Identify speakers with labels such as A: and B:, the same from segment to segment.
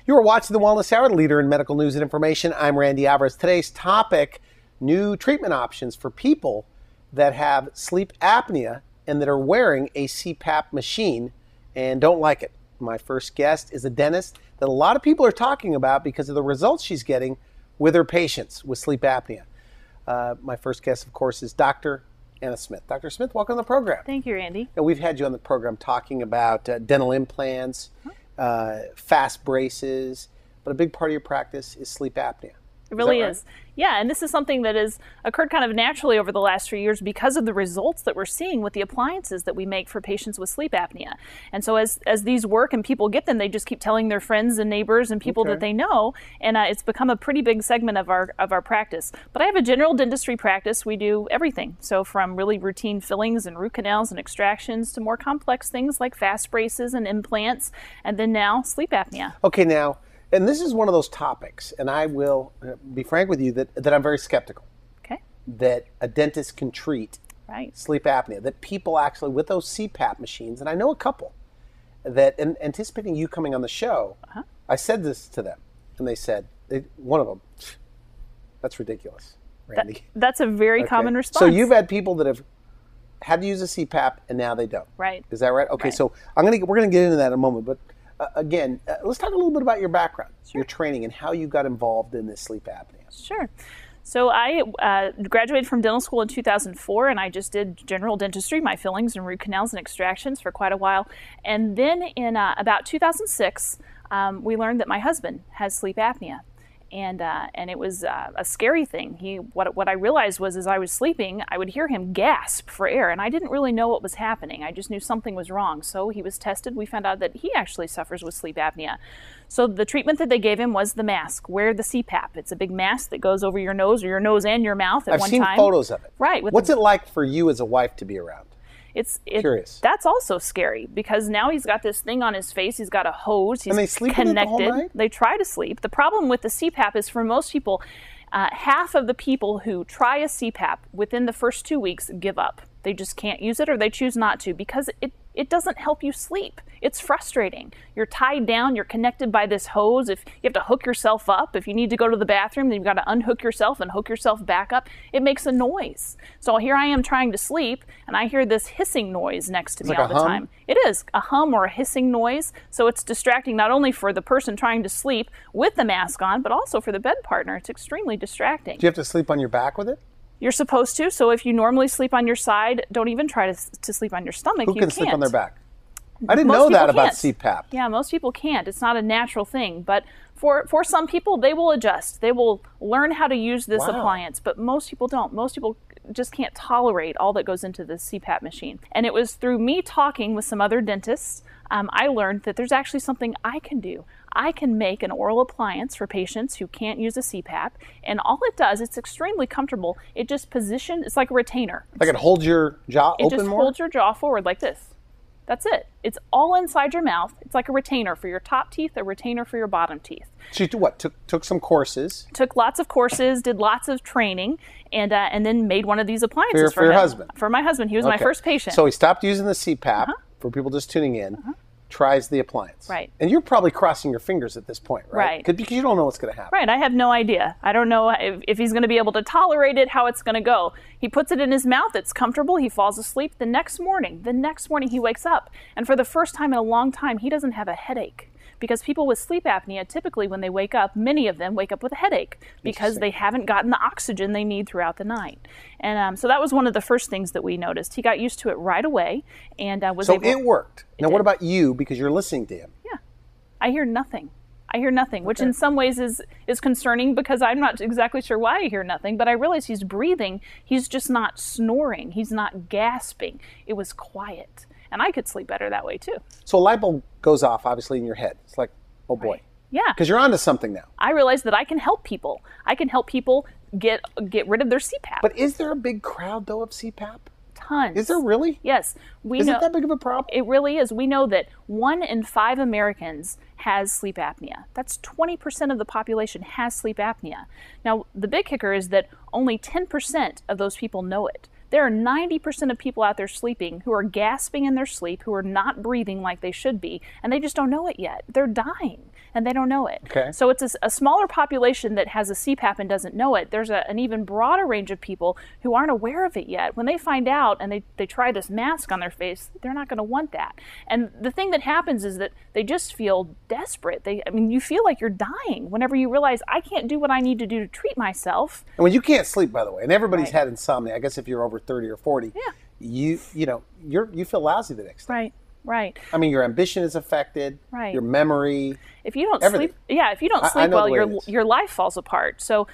A: You are watching the Wellness Hour, the leader in medical news and information. I'm Randy Alvarez. Today's topic, new treatment options for people that have sleep apnea and that are wearing a CPAP machine and don't like it. My first guest is a dentist that a lot of people are talking about because of the results she's getting with her patients with sleep apnea. My first guest, of course, is Dr. Anna Smith. Dr. Smith, welcome to the program.
B: Thank you, Randy.
A: Now, we've had you on the program talking about dental implants, Fastbraces, but a big part of your practice is sleep apnea.
B: It really
A: right?
B: is. Yeah, and this is something that has occurred kind of naturally over the last few years because of the results that we're seeing with the appliances that we make for patients with sleep apnea. And so as these work and people get them, they just keep telling their friends and neighbors and people that they know, and it's become a pretty big segment of our practice. But I have a general dentistry practice. We do everything. So from really routine fillings and root canals and extractions to more complex things like Fastbraces and implants, and then now sleep apnea.
A: Okay, now, and this is one of those topics, and I will be frank with you that I'm very skeptical.
B: Okay.
A: That a dentist can treat sleep apnea, that people actually with those CPAP machines, and I know a couple, that anticipating you coming on the show, I said this to them, and they said, one of them, that's ridiculous, Randy.
B: That's a very common response.
A: So you've had people that have had to use a CPAP, and now they don't.
B: Right.
A: Is that right? Okay,
B: right.
A: So we're going to get into that in a moment, but again, let's talk a little bit about your background, your training, and how you got involved in this sleep apnea.
B: Sure. So I graduated from dental school in 2004, and I just did general dentistry, my fillings and root canals and extractions for quite a while. And then in about 2006, we learned that my husband has sleep apnea. And it was a scary thing. What I realized was as I was sleeping, I would hear him gasp for air, and I didn't really know what was happening. I just knew something was wrong. So he was tested. We found out that he actually suffers with sleep apnea. So the treatment that they gave him was the mask. Wear the CPAP. It's a big mask that goes over your nose and your mouth at one time.
A: I've seen photos of it.
B: Right.
A: What's it like for you as a wife to be around?
B: Curious. That's also scary because now he's got this thing on his face. He's got a hose. He's
A: and they sleep
B: connected.
A: In it the whole night?
B: They try to sleep. The problem with the CPAP is for most people, half of the people who try a CPAP within the first 2 weeks give up. They just can't use it or they choose not to because it doesn't help you sleep. It's frustrating. You're tied down. You're connected by this hose. If you have to hook yourself up, if you need to go to the bathroom, then you've got to unhook yourself and hook yourself back up. It makes a noise. So here I am trying to sleep, and I hear this hissing noise next to me all the time. It is a hum or a hissing noise. So it's distracting not only for the person trying to sleep with the mask on, but also for the bed partner. It's extremely distracting.
A: Do you have to sleep on your back with it?
B: You're supposed to. So if you normally sleep on your side, don't even try to sleep on your stomach.
A: Who can sleep on their back? I didn't know that about CPAP.
B: Yeah, most people can't. It's not a natural thing. But for some people, they will adjust. They will learn how to use this appliance. But most people don't. Most people just can't tolerate all that goes into the CPAP machine. And it was through me talking with some other dentists, I learned that there's actually something I can do. I can make an oral appliance for patients who can't use a CPAP, and all it does, it's extremely comfortable. It just positions, it's like a retainer.
A: Like it holds your jaw open more?
B: It just holds your jaw forward like this. That's it. It's all inside your mouth. It's like a retainer for your top teeth, a retainer for your bottom teeth.
A: So you took some courses?
B: Took lots of courses, did lots of training, and then made one of these appliances
A: for your husband?
B: For my husband. He was my first patient.
A: So he stopped using the CPAP, for people just tuning in, tries the appliance.
B: Right.
A: And you're probably crossing your fingers at this point, right? Because you don't know what's going to happen.
B: Right. I have no idea. I don't know if he's going to be able to tolerate it, how it's going to go. He puts it in his mouth. It's comfortable. He falls asleep. The next morning he wakes up. And for the first time in a long time, he doesn't have a headache. Because people with sleep apnea, typically when they wake up, many of them wake up with a headache because they haven't gotten the oxygen they need throughout the night. And so that was one of the first things that we noticed. He got used to it right away and was able.
A: So it worked. Now, what about you? Because you're listening to him.
B: Yeah, I hear nothing. Which in some ways is concerning because I'm not exactly sure why I hear nothing, but I realize he's breathing. He's just not snoring. He's not gasping. It was quiet. And I could sleep better that way too.
A: So a light bulb goes off, obviously, in your head. It's like, oh boy.
B: Yeah.
A: Because you're onto something now.
B: I realized that I can help people. I can help people get rid of their CPAP.
A: But is there a big crowd, though, of CPAP?
B: Tons.
A: Is there really?
B: Yes.
A: Is it that big of a problem?
B: It really is. We know that 1 in 5 Americans has sleep apnea. That's 20% of the population has sleep apnea. Now, the big kicker is that only 10% of those people know it. There are 90% of people out there sleeping who are gasping in their sleep, who are not breathing like they should be, and they just don't know it yet. They're dying and they don't know it.
A: Okay.
B: So it's a smaller population that has a CPAP and doesn't know it. There's an even broader range of people who aren't aware of it yet. When they find out and they try this mask on their face, they're not going to want that. And the thing that happens is that they just feel desperate. You feel like you're dying whenever you realize I can't do what I need to do to treat myself.
A: And when you can't sleep, by the way, and everybody's
B: Right.
A: had insomnia, I guess if you're over 30 or 40, you feel lousy the next day.
B: Right. Right.
A: I mean, your ambition is affected,
B: Right.
A: your memory.
B: If you don't
A: Everything.
B: sleep, if you don't
A: I
B: sleep
A: know
B: well,
A: the way it is.
B: your life falls apart. So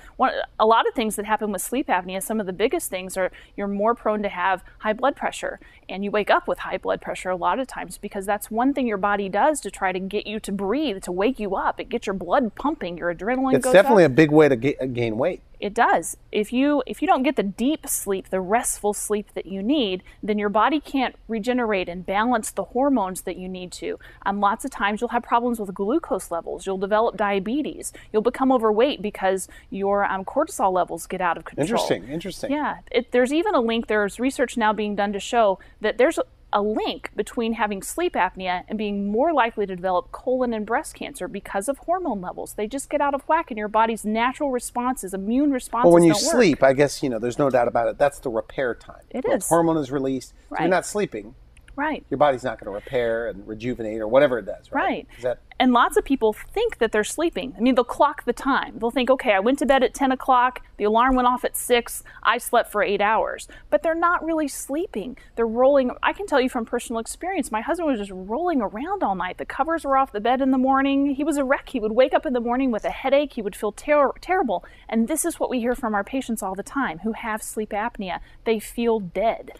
B: a lot of things that happen with sleep apnea, some of the biggest things are you're more prone to have high blood pressure, and you wake up with high blood pressure a lot of times because that's one thing your body does to try to get you to breathe, to wake you up. It gets your blood pumping, your adrenaline
A: It's
B: goes
A: definitely
B: up.
A: a big way to gain weight.
B: It does. If you don't get the deep sleep, the restful sleep that you need, then your body can't regenerate and balance the hormones that you need to. Lots of times you'll have problems with glucose levels. You'll develop diabetes. You'll become overweight because your cortisol levels get out of control.
A: Interesting.
B: Yeah. There's even a link. There's research now being done to show that there's a link between having sleep apnea and being more likely to develop colon and breast cancer because of hormone levels. They just get out of whack, and your body's natural responses, immune responses,
A: Well, when you
B: don't work.
A: sleep, I guess, there's no doubt about it. That's the repair time.
B: It
A: Well,
B: is.
A: hormone is released. If
B: Right.
A: you're not sleeping,
B: Right.
A: your body's not going to repair and rejuvenate or whatever it does, right?
B: Right.
A: Is that
B: And lots of people think that they're sleeping. They'll clock the time. They'll think, okay, I went to bed at 10 o'clock, the alarm went off at 6, I slept for 8 hours. But they're not really sleeping. They're rolling. I can tell you from personal experience, my husband was just rolling around all night. The covers were off the bed in the morning. He was a wreck. He would wake up in the morning with a headache. He would feel terrible. And this is what we hear from our patients all the time who have sleep apnea. They feel dead.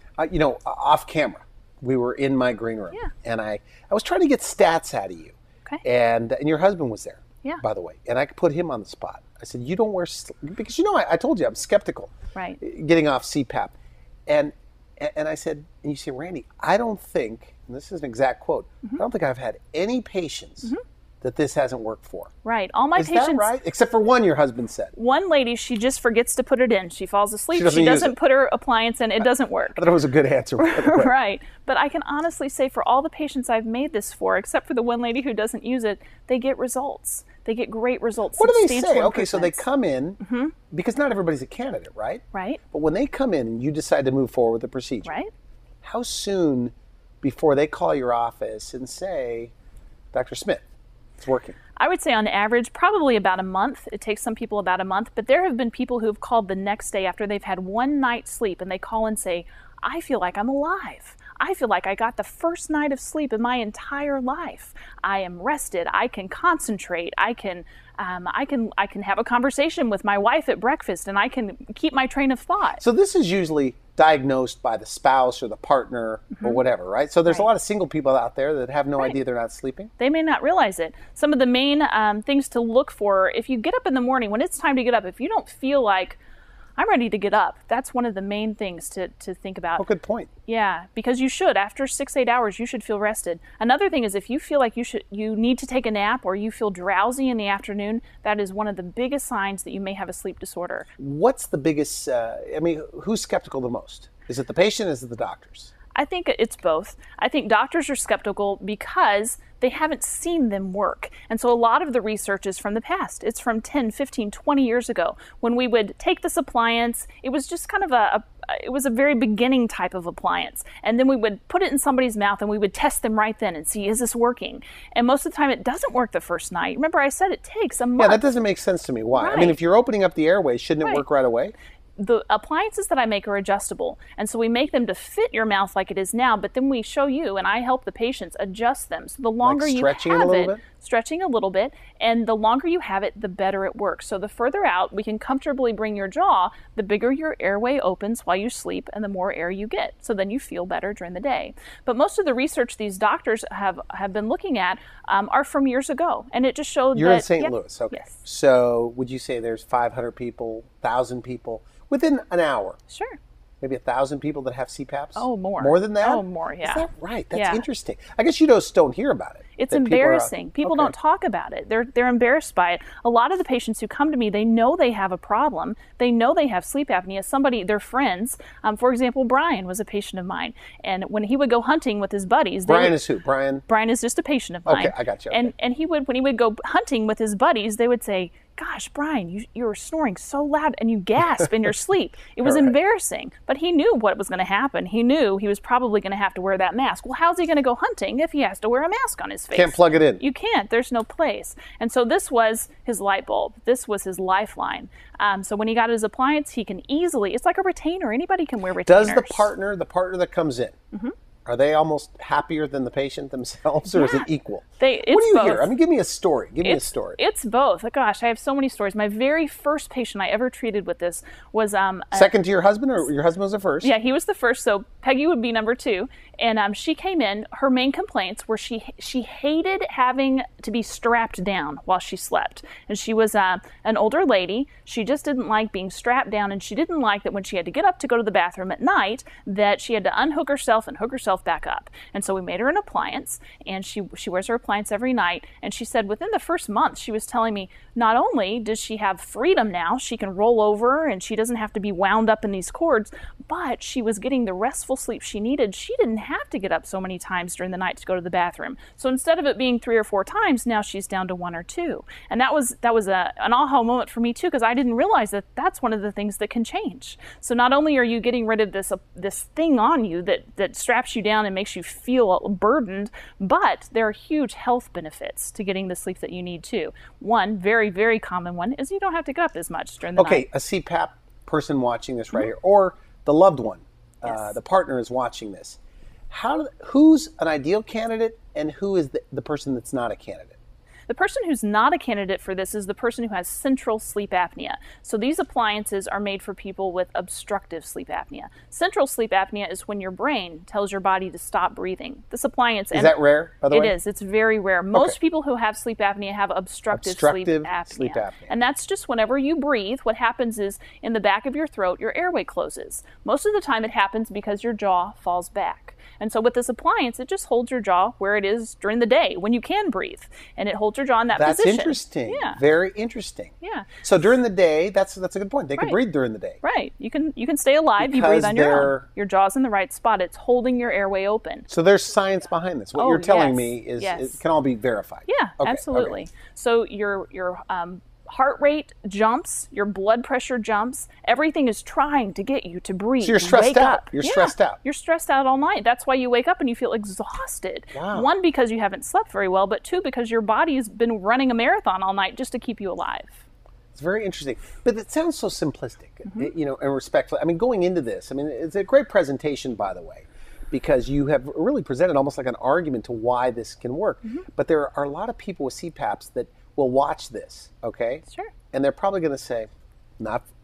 A: off camera, we were in my green room,
B: Yeah.
A: and I was trying to get stats out of you.
B: Okay.
A: And your husband was there,
B: Yeah.
A: by the way, and I put him on the spot. I said, "You don't wear because I told you I'm skeptical,
B: Right.
A: getting off CPAP," and I said, and you say, "Randy, I don't think," and this is an exact quote, "I don't think I've had any patients that this hasn't worked for."
B: Right. All my
A: Is
B: patients.
A: that right? Except for one, your husband said.
B: One lady, she just forgets to put it in. She falls asleep.
A: She doesn't use it.
B: put her appliance in. It doesn't work.
A: I thought it was a good answer. by the way.
B: Right. But I can honestly say for all the patients I've made this for, except for the one lady who doesn't use it, they get results. They get great results.
A: What do they
B: substantial
A: say? Okay, so they
B: improvements.
A: come in, because not everybody's a candidate, right?
B: Right.
A: But when they come in and you decide to move forward with the procedure,
B: Right.
A: how soon before they call your office and say, "Dr. Smith, it's working"?
B: I would say on average, probably about a month. It takes some people about a month, but there have been people who have called the next day after they've had one night's sleep, and they call and say, "I feel like I'm alive. I feel like I got the first night of sleep in my entire life. I am rested. I can concentrate. I can have a conversation with my wife at breakfast, and I can keep my train of thought."
A: So this is usually diagnosed by the spouse or the partner or whatever, right? So there's a
B: Right.
A: lot of single people out there that have no
B: Right.
A: idea they're not sleeping.
B: They may not realize it. Some of the main things to look for, if you get up in the morning, when it's time to get up, if you don't feel like, I'm ready to get up, that's one of the main things to think about.
A: Oh, good point.
B: Yeah, because you should. After 6-8 hours, you should feel rested. Another thing is if you feel like you need to take a nap or you feel drowsy in the afternoon, that is one of the biggest signs that you may have a sleep disorder.
A: What's the biggest, who's skeptical the most? Is it the patient or is it the doctors?
B: I think it's both. I think doctors are skeptical because they haven't seen them work. And so a lot of the research is from the past. It's from 10, 15, 20 years ago when we would take this appliance. It was just kind of it was a very beginning type of appliance. And then we would put it in somebody's mouth and we would test them right then and see, is this working? And most of the time it doesn't work the first night. Remember I said it takes a month.
A: Yeah, that doesn't make sense to me. Why? I mean,
B: Right.
A: if you're opening up the airways, shouldn't it
B: Right.
A: work right away?
B: The appliances that I make are adjustable. And so we make them to fit your mouth like it is now, but then we show you, and I help the patients adjust them. So the longer you
A: stretching it a
B: have
A: little
B: it,
A: bit?
B: stretching a little bit, and the longer you have it, the better it works. So the further out we can comfortably bring your jaw, the bigger your airway opens while you sleep and the more air you get. So then you feel better during the day. But most of the research these doctors have been looking at are from years ago. And it just showed
A: You're
B: that...
A: in St.
B: Yep.
A: Louis, okay.
B: Yes.
A: So would you say there's 500 people, 1,000 people within an hour?
B: Sure.
A: maybe 1,000 people that have CPAPs?
B: Oh, more.
A: More than that?
B: Oh, more, yeah.
A: Is that right? That's
B: Yeah.
A: interesting. I guess you just don't hear about it.
B: It's
A: that
B: embarrassing. People
A: okay.
B: don't talk about it. They're embarrassed by it. A lot of the patients who come to me, they know they have a problem. They know they have sleep apnea. Their friends, for example, Brian was a patient of mine. And when he would go hunting with his buddies.
A: Brian is who? Brian
B: is just a patient of mine.
A: Okay, I got you. Okay.
B: And when he would go hunting with his buddies, they would say, "Gosh, Brian, you were snoring so loud and you gasp in your sleep." It was embarrassing, but he knew what was going to happen. He knew he was probably going to have to wear that mask. Well, how's he going to go hunting if he has to wear a mask on his face?
A: Can't plug it in.
B: You can't. There's no place. And so this was his light bulb. This was his lifeline. So when he got his appliance, he can easily, it's like a retainer. Anybody can wear retainers.
A: Does the partner that comes in, are they almost happier than the patient themselves, or is it equal? What do you hear? I mean, give me a story. Give me a story.
B: It's both. Gosh, I have so many stories. My very first patient I ever treated with this was
A: second to your husband, or your husband was the first?
B: Yeah, he was the first. So Peggy would be number 2, and she came in. Her main complaints were she hated having to be strapped down while she slept, and she was an older lady. She just didn't like being strapped down, and she didn't like that when she had to get up to go to the bathroom at night that she had to unhook herself and hook herself back up. And so we made her an appliance, and she wears her appliance every night. And she said within the first month, she was telling me not only does she have freedom now, she can roll over and she doesn't have to be wound up in these cords, but she was getting the restful sleep she needed. She didn't have to get up so many times during the night to go to the bathroom. So instead of it being 3 or 4 times, now she's down to 1 or 2. And that was an aha moment for me too, because I didn't realize that that's one of the things that can change. So not only are you getting rid of this thing on you that straps you down and makes you feel burdened, but there are huge health benefits to getting the sleep that you need too. One very, very common one is you don't have to get up as much during the night.
A: Okay, a CPAP person watching this right here, or the loved one, the partner is watching this. Who's an ideal candidate, and who is the person that's not a candidate?
B: The person who's not a candidate for this is the person who has central sleep apnea. So these appliances are made for people with obstructive sleep apnea. Central sleep apnea is when your brain tells your body to stop breathing. This appliance...
A: Is that rare, by the way?
B: It is. It's very rare. Most people who have sleep apnea have obstructive sleep apnea. And that's just whenever you breathe, what happens is in the back of your throat, your airway closes. Most of the time it happens because your jaw falls back. And so with this appliance, it just holds your jaw where it is during the day when you can breathe. And it holds your jaw in that position.
A: That's interesting.
B: Yeah.
A: Very interesting.
B: Yeah.
A: So during the day, that's a good point. They can breathe during the day.
B: Right. You can stay alive. You breathe on your own. Your jaw's in the right spot. It's holding your airway open.
A: So there's science behind this. What you're telling me is it can all be verified.
B: Yeah, absolutely. Okay. So your heart rate jumps, your blood pressure jumps, everything is trying to get you to breathe.
A: So you're stressed out.
B: You're
A: stressed out.
B: You're stressed out all night. That's why you wake up and you feel exhausted.
A: Wow.
B: 1, because you haven't slept very well, but 2, because your body's been running a marathon all night just to keep you alive.
A: It's very interesting. But it sounds so simplistic, and respectful. I mean, going into this, it's a great presentation, by the way, because you have really presented almost like an argument to why this can work. But there are a lot of people with CPAPs that will watch this, okay?
B: Sure.
A: And they're probably going to say,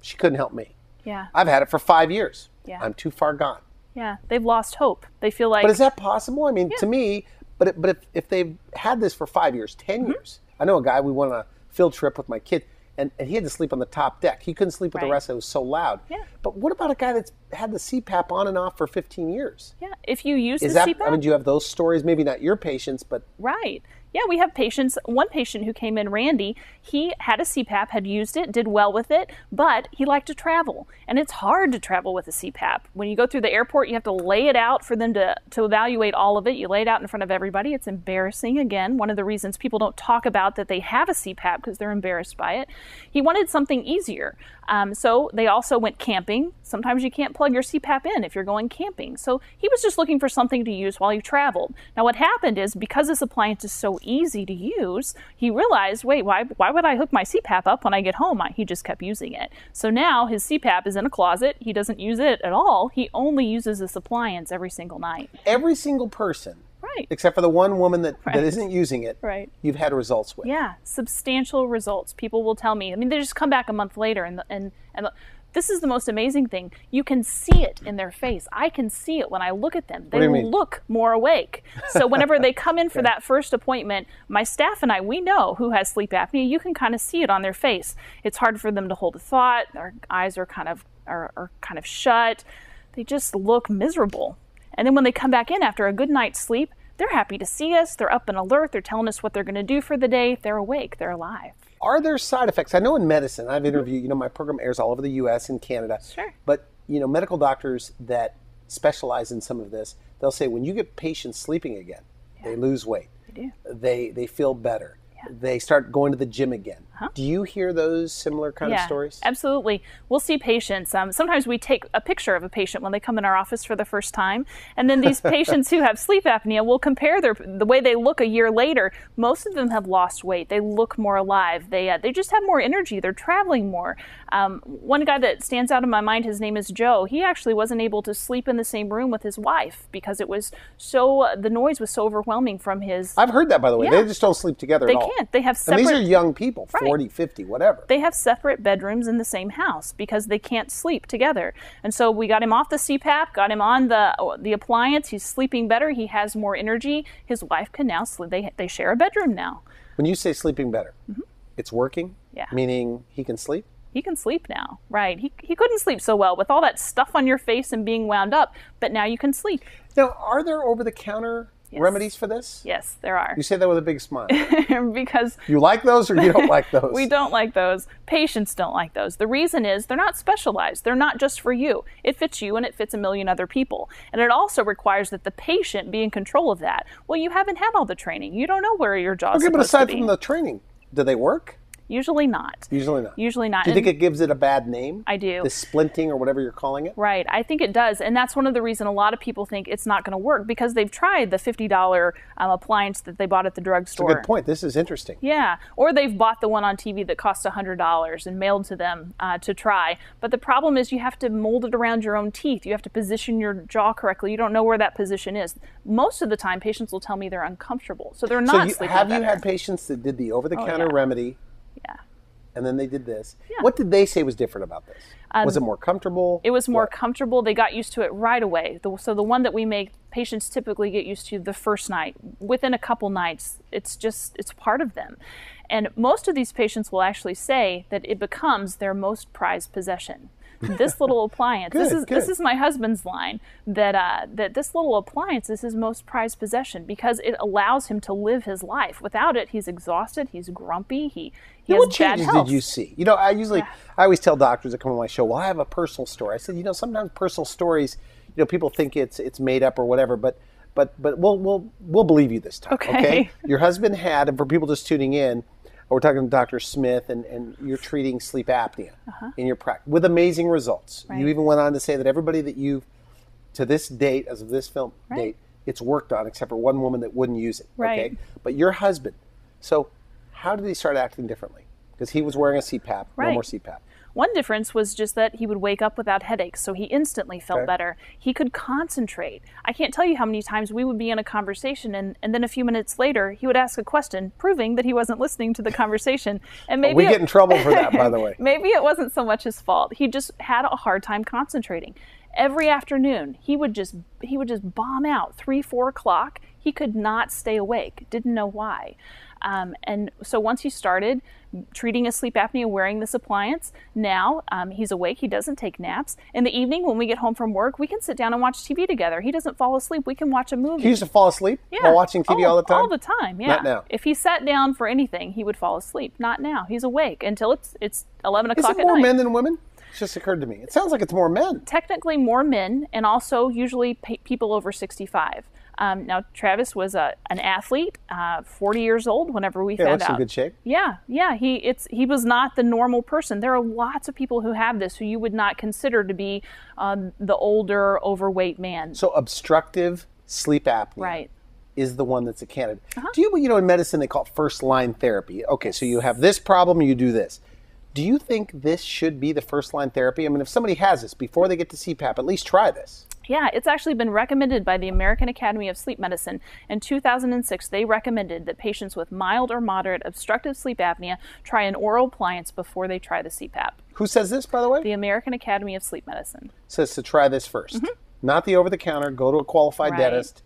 A: she couldn't help me.
B: Yeah.
A: I've had it for 5 years.
B: Yeah.
A: I'm too far gone.
B: Yeah, they've lost hope. They feel like...
A: But is that possible? I mean, to me, but if they've had this for 5 years, 10 years. I know a guy, we went on a field trip with my kid, and he had to sleep on the top deck. He couldn't sleep with the rest. It was so loud. Yeah. But what about a guy that's had the CPAP on and off for 15 years?
B: Yeah, if you use CPAP...
A: I mean, do you have those stories? Maybe not your patients, but...
B: Right. Yeah, we have patients. One patient who came in, Randy, he had a CPAP, had used it, did well with it, but he liked to travel. And it's hard to travel with a CPAP. When you go through the airport, you have to lay it out for them to evaluate all of it. You lay it out in front of everybody. It's embarrassing. Again, one of the reasons people don't talk about that they have a CPAP because they're embarrassed by it. He wanted something easier. So they also went camping. Sometimes you can't plug your CPAP in if you're going camping. So he was just looking for something to use while he traveled. Now what happened is because this appliance is so easy to use, he realized, wait, why would I hook my CPAP up when I get home? He just kept using it. So now his CPAP is in a closet. He doesn't use it at all. He only uses this appliance every single night.
A: Every single person.
B: Right.
A: Except for the one woman that isn't using it, you've had results with.
B: Yeah, substantial results. People will tell me. I mean, they just come back a month later, and this is the most amazing thing. You can see it in their face. I can see it when I look at them. They look more awake. So whenever they come in for that first appointment, my staff and I, we know who has sleep apnea. You can kind of see it on their face. It's hard for them to hold a thought. Their eyes are kind of shut. they just look miserable. And then when they come back in after a good night's sleep, they're happy to see us. They're up and alert. They're telling us what they're going to do for the day. They're awake. They're alive.
A: Are there side effects? I know in medicine, I've interviewed, my program airs all over the U.S. and Canada.
B: Sure.
A: But, medical doctors that specialize in some of this, they'll say when you get patients sleeping again, they lose weight.
B: They do.
A: They feel better. They start going to the gym again. Do you hear those similar kind of stories?
B: Absolutely. We'll see patients. Sometimes we take a picture of a patient when they come in our office for the first time. And then these patients who have sleep apnea, will compare the way they look a year later. Most of them have lost weight. They look more alive. They just have more energy. They're traveling more. One guy that stands out in my mind, his name is Joe. He actually wasn't able to sleep in the same room with his wife because it was the noise was so overwhelming from his...
A: I've heard that, by the way. They just don't sleep together at all.
B: They can't. They have separate...
A: And these are young people, 40, 50, whatever.
B: They have separate bedrooms in the same house because they can't sleep together. And so we got him off the CPAP, got him on the appliance. He's sleeping better. He has more energy. His wife can now sleep. They share a bedroom now.
A: When you say sleeping better, it's working?
B: Yeah.
A: Meaning he can sleep?
B: He can sleep now, right? He couldn't sleep so well with all that stuff on your face and being wound up, but now you can sleep.
A: Now, are there over-the-counter remedies for this?
B: Yes, there are.
A: You say that with a big smile.
B: Because
A: you like those or you don't like those?
B: We don't like those. Patients don't like those. The reason is they're not specialized. They're not just for you. It fits you and it fits a million other people. And it also requires that the patient be in control of that. Well, you haven't had all the training. You don't know where your jaw's supposed to be.
A: Okay, but aside from the training, do they work?
B: Usually not.
A: Usually not.
B: Usually not.
A: Do you think it gives it a bad name?
B: I do.
A: The splinting or whatever you're calling it?
B: Right. I think it does. And that's one of the reasons a lot of people think it's not going to work because they've tried the $50 appliance that they bought at the drugstore.
A: That's a good point. This is interesting.
B: Yeah. Or they've bought the one on TV that costs $100 and mailed to them to try. But the problem is you have to mold it around your own teeth. You have to position your jaw correctly. You don't know where that position is. Most of the time, patients will tell me they're uncomfortable. So they're not sleeping
A: have
B: better.
A: you had patients that did the over-the-counter remedy?
B: Yeah.
A: And then they did this.
B: Yeah.
A: What did they say was different about this? Was it more comfortable?
B: It was more comfortable. They got used to it right away. So the one that we make, patients typically get used to the first night. Within a couple nights, it's part of them. And most of these patients will actually say that it becomes their most prized possession. This little appliance, this is my husband's line, that this little appliance is his most prized possession because it allows him to live his life. Without it, he's exhausted, he's grumpy, he has
A: what
B: bad
A: changes
B: health.
A: did you see? I always tell doctors that come on my show, well, I have a personal story. I said, sometimes personal stories, people think it's made up or whatever, but we'll believe you this time. Okay? Your husband had, and for people just tuning in, we're talking to Dr. Smith, and you're treating sleep apnea in your practice with amazing results. Right. You even went on to say that everybody that you've, to this date, as of this film date, it's worked on, except for one woman that wouldn't use it.
B: Right.
A: Okay? But your husband, so how did he start acting differently? Because he was wearing a CPAP, no more CPAP.
B: One difference was just that he would wake up without headaches, so he instantly felt better. He could concentrate. I can't tell you how many times we would be in a conversation, and then a few minutes later, he would ask a question, proving that he wasn't listening to the conversation. And maybe
A: we get in trouble for that, by the way.
B: Maybe it wasn't so much his fault. He just had a hard time concentrating. Every afternoon, he would just bomb out 3, 4 o'clock. He could not stay awake. Didn't know why. And so once he started treating his sleep apnea wearing this appliance, now he's awake. He doesn't take naps. In the evening when we get home from work, we can sit down and watch TV together. He doesn't fall asleep. We can watch a movie.
A: He used to fall asleep while watching TV all the time?
B: All the time, yeah.
A: Not now.
B: If he sat down for anything, he would fall asleep. Not now. He's awake until it's 11 o'clock at night.
A: Is it more men than women? It just occurred to me. It sounds like it's more men.
B: Technically more men, and also usually people over 65. Now, Travis was an athlete, 40 years old whenever we found out.
A: In good shape.
B: Yeah. He was not the normal person. There are lots of people who have this who you would not consider to be the older, overweight man.
A: So obstructive sleep apnea is the one that's a candidate. Do you, in medicine they call it first-line therapy. Okay, so you have this problem, you do this. Do you think this should be the first-line therapy? I mean, if somebody has this, before they get to CPAP, at least try this.
B: Yeah, it's actually been recommended by the American Academy of Sleep Medicine. In 2006, they recommended that patients with mild or moderate obstructive sleep apnea try an oral appliance before they try the CPAP.
A: Who says this, by the way?
B: The American Academy of Sleep Medicine.
A: Says to try this first. Not the over-the-counter, go to a qualified dentist.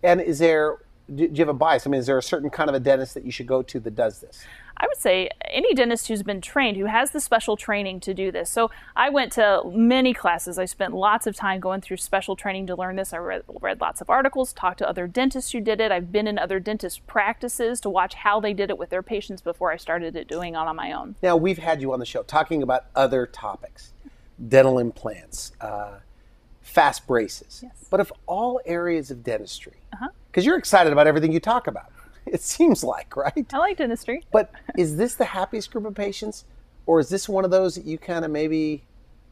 A: And do you have a bias? I mean, is there a certain kind of a dentist that you should go to that does this?
B: I would say any dentist who's been trained, who has the special training to do this. So I went to many classes. I spent lots of time going through special training to learn this. I read lots of articles, talked to other dentists who did it. I've been in other dentist practices to watch how they did it with their patients before I started doing it on my own.
A: Now, we've had you on the show talking about other topics, dental implants, Fastbraces.
B: Yes.
A: But of all areas of dentistry, because you're excited about everything you talk about, it seems like, right?
B: I like dentistry.
A: But is this the happiest group of patients? Or is this one of those that you kind of maybe,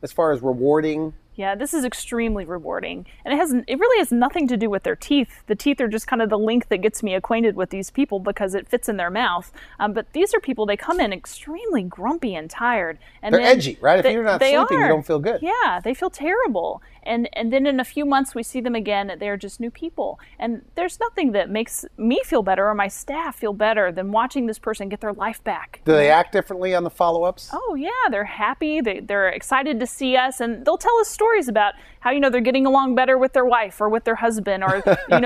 A: as far as rewarding?
B: Yeah, this is extremely rewarding. And it really has nothing to do with their teeth. The teeth are just kind of the link that gets me acquainted with these people because it fits in their mouth. But these are people, they come in extremely grumpy and tired. And
A: they're edgy, right? If you're not sleeping, you don't feel good.
B: Yeah, they feel terrible. And then in a few months, we see them again. They're just new people. And there's nothing that makes me feel better or my staff feel better than watching this person get their life back.
A: Do they act differently on the follow-ups?
B: Oh, yeah. They're happy. They're excited to see us. And they'll tell us stories about how, they're getting along better with their wife or with their husband, or,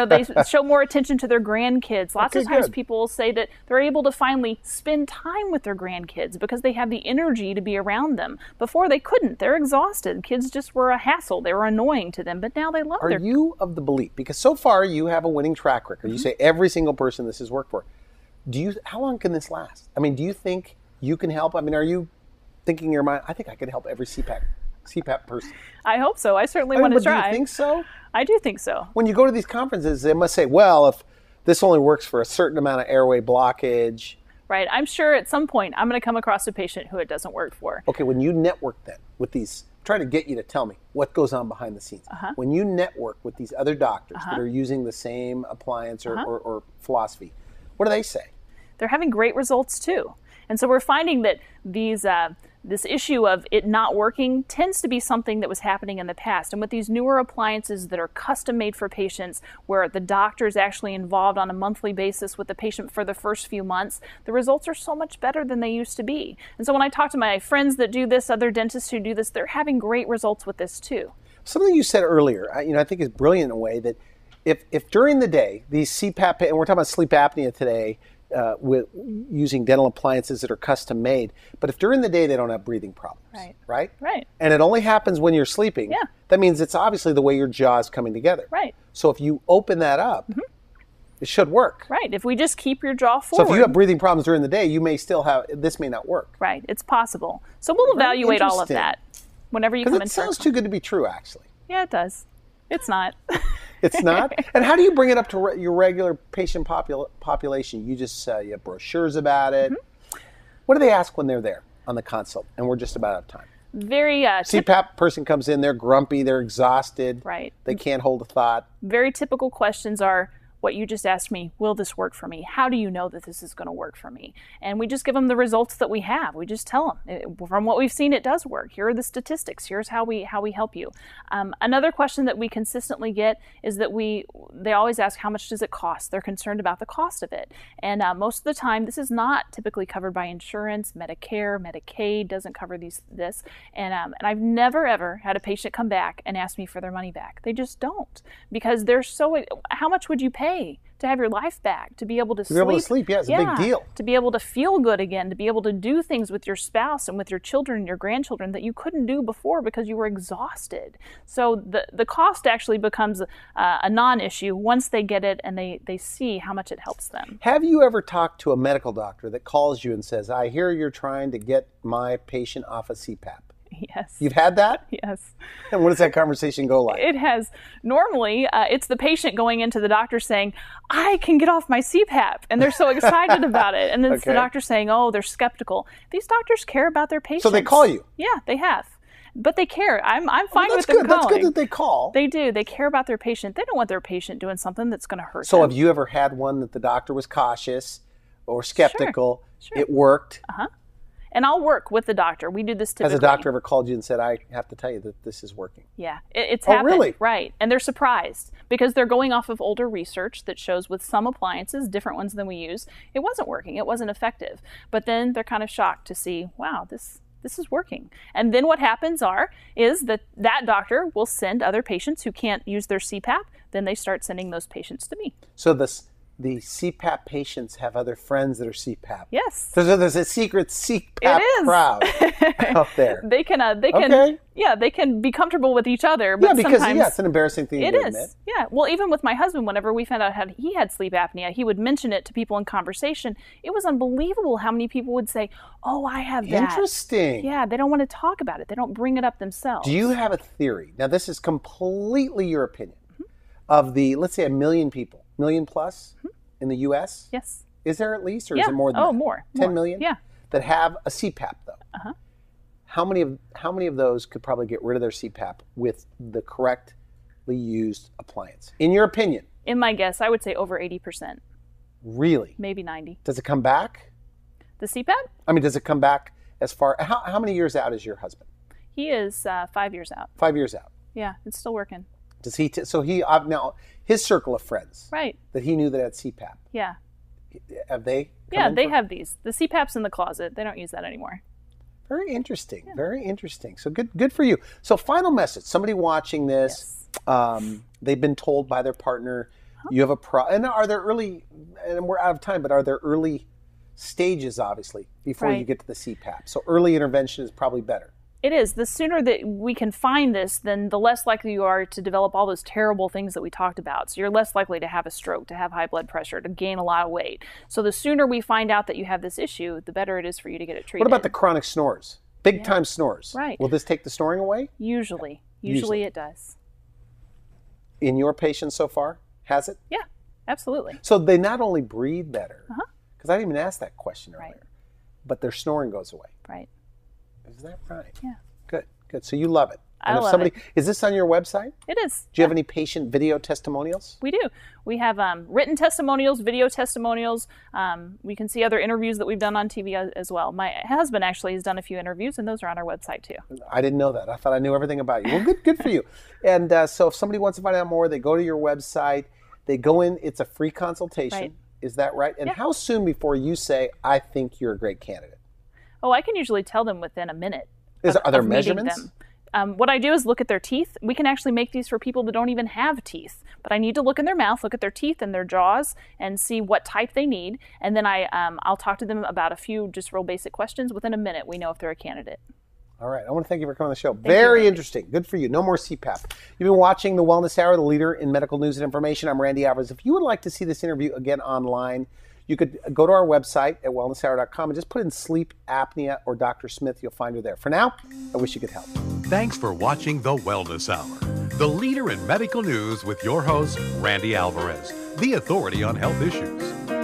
B: they show more attention to their grandkids. Lots of times people will say that they're able to finally spend time with their grandkids because they have the energy to be around them. Before they couldn't. They're exhausted. Kids just were a hassle. They were annoying to them, but now they love
A: Are you of the belief, because so far you have a winning track record, you say every single person this has worked for, how long can this last? I mean, do you think you can help? I mean, are you thinking in your mind, I think I could help every CPAP person?
B: I hope so. I certainly want to try.
A: Do you think so?
B: I do think so.
A: When you go to these conferences, they must say, well, if this only works for a certain amount of airway blockage.
B: Right. I'm sure at some point I'm going to come across a patient who it doesn't work for.
A: Okay, when you network then with these, I'm trying to get you to tell me what goes on behind the scenes. When you network with these other doctors that are using the same appliance or philosophy, what do they say?
B: They're having great results too. And so we're finding that this issue of it not working tends to be something that was happening in the past. And with these newer appliances that are custom made for patients, where the doctor is actually involved on a monthly basis with the patient for the first few months, the results are so much better than they used to be. And so when I talk to my friends that do this, other dentists who do this, they're having great results with this too.
A: Something you said earlier, I think is brilliant in a way, that if during the day, these CPAP, and we're talking about sleep apnea today, with using dental appliances that are custom made, but if during the day they don't have breathing problems, right? And it only happens when you're sleeping, that means it's obviously the way your jaw is coming together.
B: Right.
A: So if you open that up, it should work.
B: Right. If we just keep your jaw forward.
A: So if you have breathing problems during the day, you may still have, this may not work.
B: Right. It's possible. So we'll evaluate all of that whenever you come in.
A: It sounds too good to be true, actually.
B: Yeah, it does. It's not.
A: It's not? And how do you bring it up to your regular patient population? You just you have brochures about it. What do they ask when they're there on the consult? And we're just about out of time.
B: Very
A: CPAP person comes in, they're grumpy, they're exhausted.
B: Right.
A: They can't hold a thought.
B: Very typical questions are, what you just asked me, will this work for me? How do you know that this is going to work for me? And we just give them the results that we have. We just tell them, from what we've seen, it does work. Here are the statistics. Here's how we help you. Another question that we consistently get is that they always ask, how much does it cost? They're concerned about the cost of it. And most of the time, this is not typically covered by insurance. Medicare, Medicaid doesn't cover this. And I've never, ever had a patient come back and ask me for their money back. They just don't, because they're so, how much would you pay to have your life back, to be able to sleep?
A: To be able to sleep, it's a big deal.
B: To be able to feel good again, to be able to do things with your spouse and with your children and your grandchildren that you couldn't do before because you were exhausted. So the cost actually becomes a non-issue once they get it and they see how much it helps them.
A: Have you ever talked to a medical doctor that calls you and says, I hear you're trying to get my patient off a CPAP?
B: Yes.
A: You've had that?
B: Yes.
A: And what does that conversation go like?
B: It has. Normally, it's the patient going into the doctor saying, I can get off my CPAP. And they're so excited about it. And then it's the doctor saying, oh, they're skeptical. These doctors care about their patients.
A: So they call you?
B: Yeah, they have. But they care. I'm fine with them calling.
A: That's good that they call.
B: They do. They care about their patient. They don't want their patient doing something that's going to hurt them.
A: So have you ever had one that the doctor was cautious or skeptical?
B: Sure.
A: It worked?
B: And I'll work with the doctor. We do this typically.
A: Has a doctor ever called you and said, I have to tell you that this is working?
B: Yeah, it's happened.
A: Really?
B: Right. And they're surprised because they're going off of older research that shows with some appliances, different ones than we use, it wasn't working. It wasn't effective. But then they're kind of shocked to see, wow, this is working. And then what happens is that doctor will send other patients who can't use their CPAP. Then they start sending those patients to me.
A: So the CPAP patients have other friends that are CPAP.
B: Yes.
A: There's a secret CPAP crowd out there.
B: They can they can be comfortable with each other, but
A: because
B: sometimes
A: it's an embarrassing thing to admit.
B: Yeah. Well, even with my husband, whenever we found out he had sleep apnea, he would mention it to people in conversation. It was unbelievable how many people would say, "Oh, I have that."
A: Interesting.
B: Yeah, they don't want to talk about it. They don't bring it up themselves.
A: Do you have a theory? Now, this is completely your opinion. Of the, let's say, 1 million people, million plus in the U.S.?
B: Yes.
A: Is there at least, or is it more than that?
B: More.
A: 10 million?
B: Yeah.
A: That have a CPAP, though. How many of those could probably get rid of their CPAP with the correctly used appliance? In your opinion?
B: In my guess, I would say over 80%.
A: Really?
B: Maybe 90.
A: Does it come back?
B: The CPAP?
A: I mean, does it come back as far, how many years out is your husband?
B: He is 5 years out.
A: 5 years out.
B: Yeah, it's still working.
A: Does he, now, his circle of friends.
B: Right.
A: That he knew that had CPAP.
B: Yeah.
A: Have they?
B: Yeah, they have these. The CPAP's in the closet. They don't use that anymore.
A: Very interesting. Yeah. Very interesting. So good for you. So final message. Somebody watching this, they've been told by their partner, you have a and are there early, and we're out of time, but are there early stages, obviously, before you get to the CPAP? So early intervention is probably better.
B: It is. The sooner that we can find this, then the less likely you are to develop all those terrible things that we talked about. So you're less likely to have a stroke, to have high blood pressure, to gain a lot of weight. So the sooner we find out that you have this issue, the better it is for you to get it treated.
A: What about the chronic snores? Big time snores.
B: Right.
A: Will this take the snoring away?
B: Usually it does.
A: In your patients so far, has it?
B: Yeah, absolutely.
A: So they not only breathe better, because I didn't even ask that question earlier, but their snoring goes away.
B: Right.
A: Is that right?
B: Yeah.
A: Good. So you love it.
B: And I love it.
A: Is this on your website?
B: It is.
A: Do you have any patient video testimonials?
B: We do. We have written testimonials, video testimonials. We can see other interviews that we've done on TV as well. My husband actually has done a few interviews, and those are on our website too.
A: I didn't know that. I thought I knew everything about you. Well, good for you. And so if somebody wants to find out more, they go to your website. They go in. It's a free consultation.
B: Right.
A: Is that right? And how soon before you say, I think you're a great candidate?
B: Oh, I can usually tell them within a minute.
A: Are there measurements?
B: What I do is look at their teeth. We can actually make these for people that don't even have teeth. But I need to look in their mouth, look at their teeth and their jaws, and see what type they need. And then I'll talk to them about a few just real basic questions. Within a minute, we know if they're a candidate.
A: All right. I want to thank you for coming on the show. Very interesting. Good for you. No more CPAP. You've been watching The Wellness Hour, the leader in medical news and information. I'm Randy Alvarez. If you would like to see this interview again online, you could go to our website at wellnesshour.com and just put in sleep apnea or Dr. Smith. You'll find her there. For now, I wish you could help.
C: Thanks for watching The Wellness Hour, the leader in medical news with your host, Randy Alvarez, the authority on health issues.